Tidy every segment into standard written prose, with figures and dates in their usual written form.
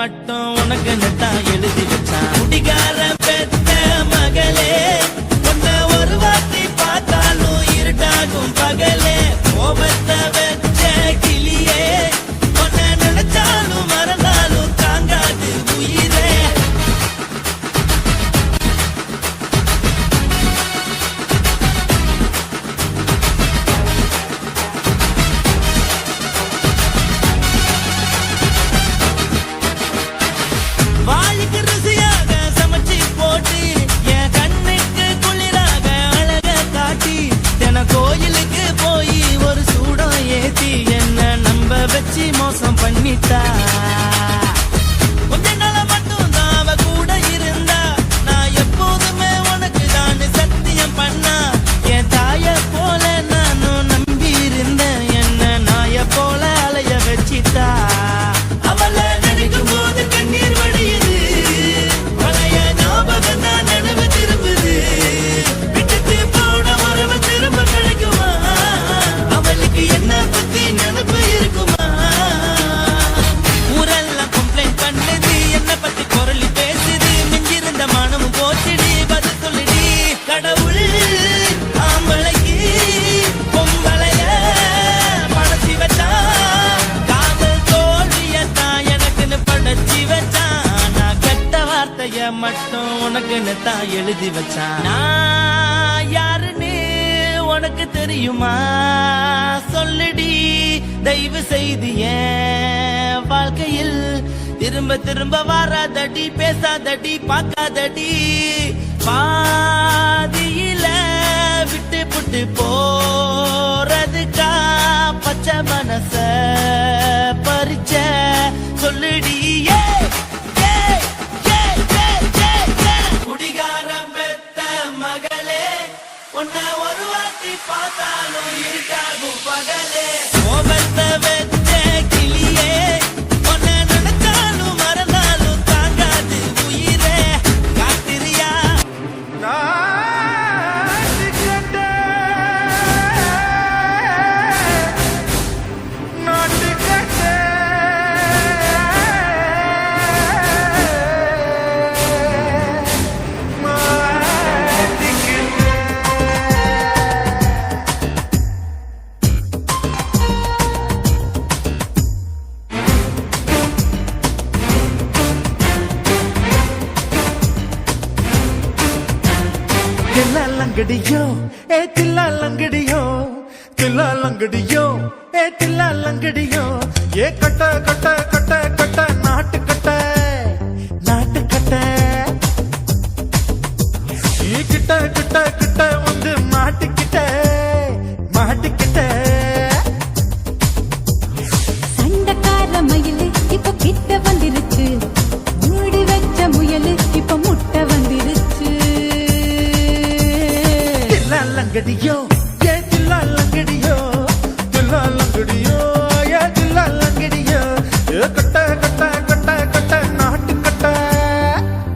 மட்டும் உனக்கு நெத்தான் எழுதி வச்சான். குடிகார பெத்த மகளே, உன்னை ஒரு வாட்டி பார்த்தாலும் இருட்டாகும் பகலே. கோபத்தை வச்ச கிளியே, உன்னை நினைச்சாலும் மறந்தாலும் தாங்காது உயிரே. வாய்க்கு ருசியாக சமைச்சு போட்டு என் கண்ணுக்கு குளிராக அழக காட்டி தின கோயிலுக்கு போய் ஒரு சூடம் ஏத்தி என்ன நம்ப வச்சு மோசம் பண்ணிட்டா. கொஞ்ச நாள மட்டும் தான் அவ கூட இருந்தா, நான் எப்போதுமே உனக்கு தான் சத்தியம் பண்ணா. என் தாய போல நானும் நம்பி இருந்தேன், என்ன நாய போல அலைய வச்சிட்டா. அவளை நினைக்கும் போது கண்ணீர் வடியுது, பழைய ஞாபகம் தான் நினைவு திரும்புது. விட்டுட்டு போன உறவு திரும்ப கிடைக்குமா? அவளுக்கு என்ன பத்தி நினைப்பு இருக்குமா? ஊரெல்லாம் கம்ப்ளைண்ட் பண்ணுது, என்ன பத்தி குரலி பேசுது. மிஞ்சிருந்த மானமும் போச்சுடி, பதில் சொல்லுடி. கடவுள் ஆம்பளைக்கு பொம்பளைய படைச்சி வச்சான், காதல் தோல்வியத்தான் எனக்குன்னு படைச்சி வச்சான். நான் கெட்ட வார்த்தைய மட்டும் உனக்குன்னு தான் எழுதி வச்சான். நான் யாருன்னு உனக்கு தெரியுமா? சொல்லுடி தயவு செய்து என் வாழ்க்கையில் திரும்ப திரும்ப வராதடி, பேசாதடி, பார்க்காதடி. பாதியில விட்டு புட்டு போறதுக்கா பச்சை மனச பறிச்ச சொல்லுடி. குடிகாரம் பெத்த மகளே, உன்னை ஒரு வாட்டி பார்த்தாலும் இருக்காகும் பகலே. கோபத்தை வச்ச கிளியே, உன்னை நினைச்சாலும் மறந்தாலும் தாங்காது உயிரே. காத்திரியா தில்லாலங்கடியோ ஏ தில்லாலங்கடியோ, தில்லாலங்கடியோ ஏ தில்லாலங்கடியோ. ஏ கட்ட கட்ட கட்ட கட்ட நாட்டு கட்ட, நாட்டு கட்ட. நீ கிட்ட கிட்ட கிட்ட வந்து மாட்டிக்கிட்ட, மாட்டிக்கிட்ட. சண்டக்கார மயிலு இப்ப கிட்ட வந்துருச்சு, மூடி வச்ச முயலு இப்ப முட்டை வந்துருச்சு. தில்லாலங்கடியோ ஏ தில்லாலங்கடியோ, தில்லாலங்கடியோ ஏ தில்லாலங்கடியோ. ஏ கட்ட கட்ட கட்ட கட்ட நாட்டு கட்ட,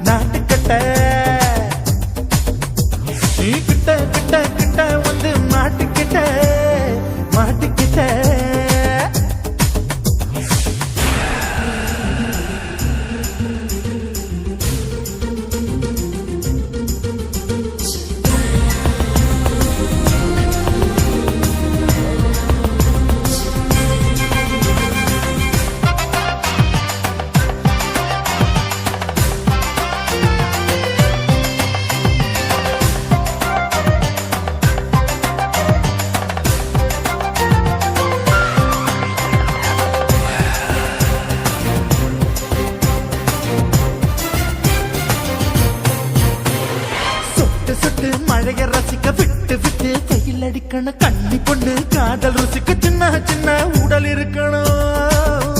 நாட்டு கட்ட. நீ கிட்ட கிட்ட கிட்ட வந்து மாட்டிக்கிட்ட, மாட்டிக்கிட்ட. சுட்டு மழைய ரசிக்க விட்டு விட்டு வெயில் அடிக்கணும். கண்ணி பொண்ணு காதல் ருசிக்க சின்ன சின்ன உடல் இருக்கணும்.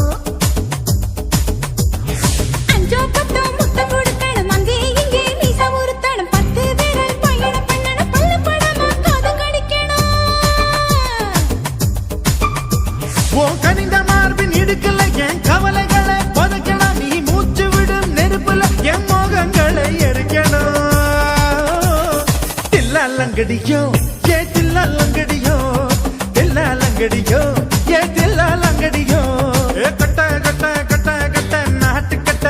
அஞ்சோ பத்தோ முட்டை கொடுக்கணும், அங்கே இங்கே மீச உறுத்தணும். 10 விரல் பயணம் பண்ணணும், பல்ல படமா காது கடிக்கணும். ஓ கனிந்த மார்பின் இடுக்கல என் கவலைகளை புதைக்கணும். நீ மூச்சு விடும் நெருப்புல என் மோகங்களை எரிக்கணும். தில்லாலங்கடியோ ஏ தில்லாலங்கடியோ, தில்லாலங்கடியோ ஏ தில்லாலங்கடியோ. கட்ட கட்ட கட்ட கட்ட நாட்டு கட்ட,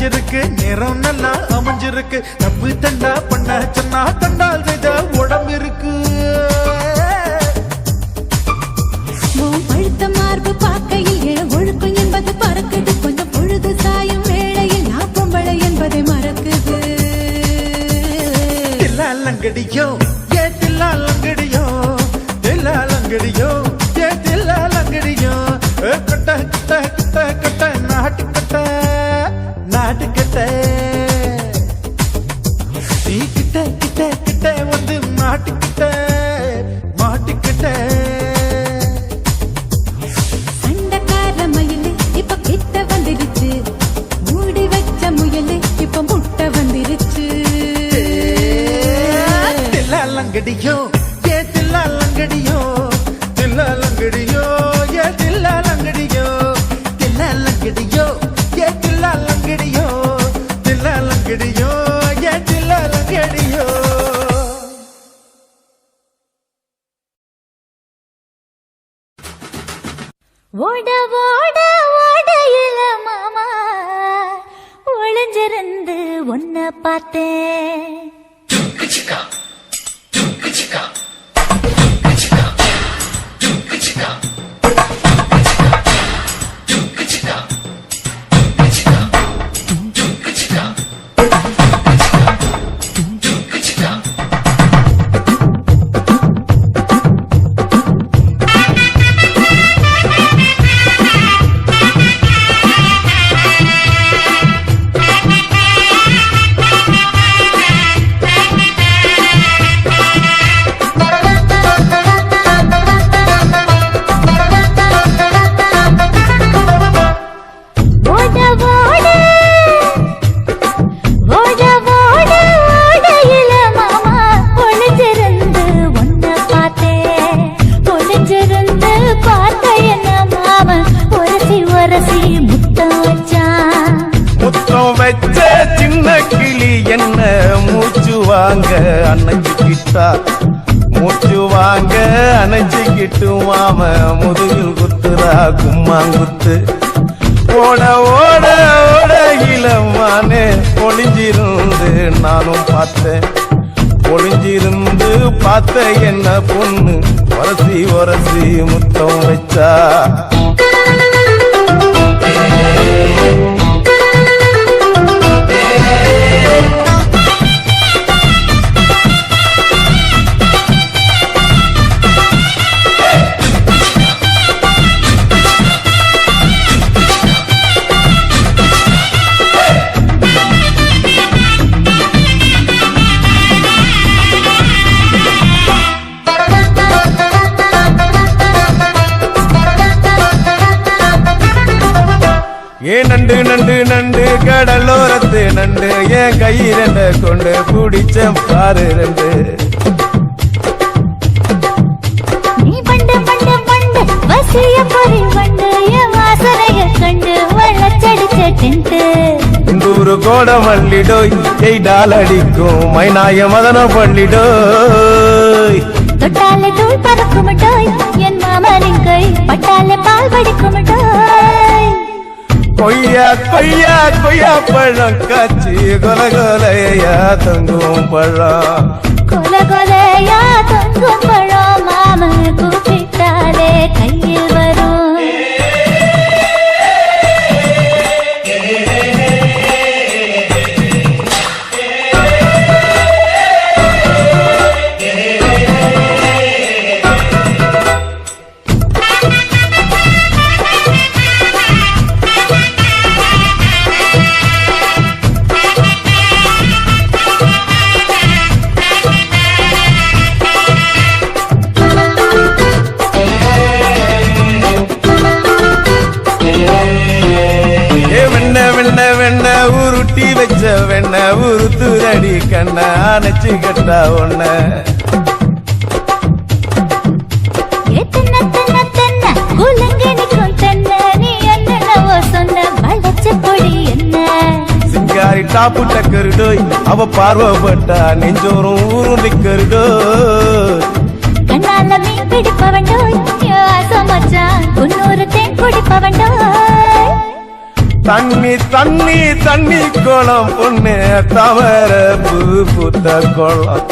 தெரிஞ்சிருக்கு, நேரம் நல்லா அமைஞ்சிருக்கு. தப்பு தண்டா பண்ண சொன்னா தண்டால் செய்த உடம்பு இருக்கு. பழுத்த மார்பு பார்க்கையில் என ஒழுக்கம் என்பது பறக்குது. கொஞ்சம் பொழுது சாயும் வேளையில் நான் பொம்பளை என்பதை மறக்குது. தில்லாலங்கடியோ ஏ தில்லாலங்கடியோ, தில்லாலங்கடியோ ஏ தில்லாலங்கடியோ. கட்ட கட்ட கட்ட கட்ட நாட்டு கட்ட நாட்டு கட்ட. நீ கிட்ட கிட்ட கிட்ட வந்து மாட்டிக்கிட்ட மாட்டிக்கிட்ட. சண்டைக்கார மயிலு இப்ப கிட்ட வந்துருச்சு, மூடி வச்ச முயலு இப்ப முட்டை வந்துருச்சு. தில்லாலங்கடியோ ஏ தில்லாலங்கடியோ, தில்லாலங்கடியோ ஏ தில்லாலங்கடியோ, தில்லாலங்கடியோ ஏ தில்லாலங்கடியோ, தில்லாலங்கடியோ ஏ தில்லாலங்கடியோ. ஓட ஓட ஓடையில மாமா ஒளிஞ்சிருந்து ஒன்ன பார்த்தேன். மூச்சு வாங்க அணைச்சிக்கிட்டு மாம முதுகில் குத்துறா கும்மாங்குத்து. ஓட ஓட ஓட இளமானே ஒளிஞ்சிருந்து நானும் பார்த்தேன். ஒளிஞ்சிருந்து பார்த்த என்ன பொண்ணு ஒரசி ஒரசி முத்தம் வச்சா. ஏன் நண்டு நண்டு நண்டு கடலோரத்து நண்டு என் கையிரண்ட கொண்டு பிடிச்ச பாரு ரெண்டு. நீ பண்டு பண்டு பண்டு வசிய பொறி வண்டு என் வாசனைய கண்டு வள்ளச்சடிச்ச டென்ட். இந்தூரு கோட மல்லிடோய் எய்டால் அடிக்கும் மைனாய மதன பள்ளிடோய். தொட்டாலே தூள் பறக்குமட்டோய் என் மாமனின் கை பட்டாலே பால் வடிக்குமட்டோய். கொய்யா கொய்யா கொய்யா பழம் காய்ச்சி கொல கொலையா தொங்கும் பழம். கொல கொலையா தொங்கும் பழம் மாம கூப்பிட்டாலே கையில் வரும். உருட்டி வச்ச வெண்ண உருத்துரடி கண்ண அணைச்சு கட்டா ஒன்ன. சிங்காரி டாப்பு டக்கருடோய் அவ பார்வப்பட்டா நெஞ்சோறும் ஊரும் நிக்கருடோய். கண்ணால மீன் பிடிப்பவண்டோய் ஆசமச்சான் 90 தேன் குடிப்பவண்டோய். தண்ணி தண்ணி தண்ணி கோலம் பொண்ணு தவற பூ பூத்த கோலம்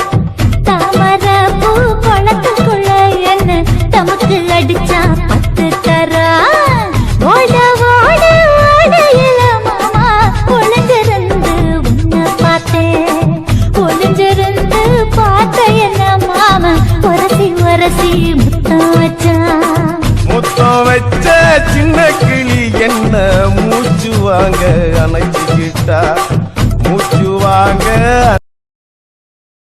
தாமர பூ குளத்துக்குள்ள என்ன தமக்கு அடிச்சா 10 தரா ஓட ஓட ஓடையில மாமா ஒளிஞ்சிருந்து உன்னை பார்த்தேன் ஒளிஞ்சிருந்து பார்த்த என்ன மாமா உரசி உரசி முத்தம் வச்சா முத்தம் வச்ச சின்ன கிளி என்ன மூச்சு வாங்க அணைச்சுக்கிட்டா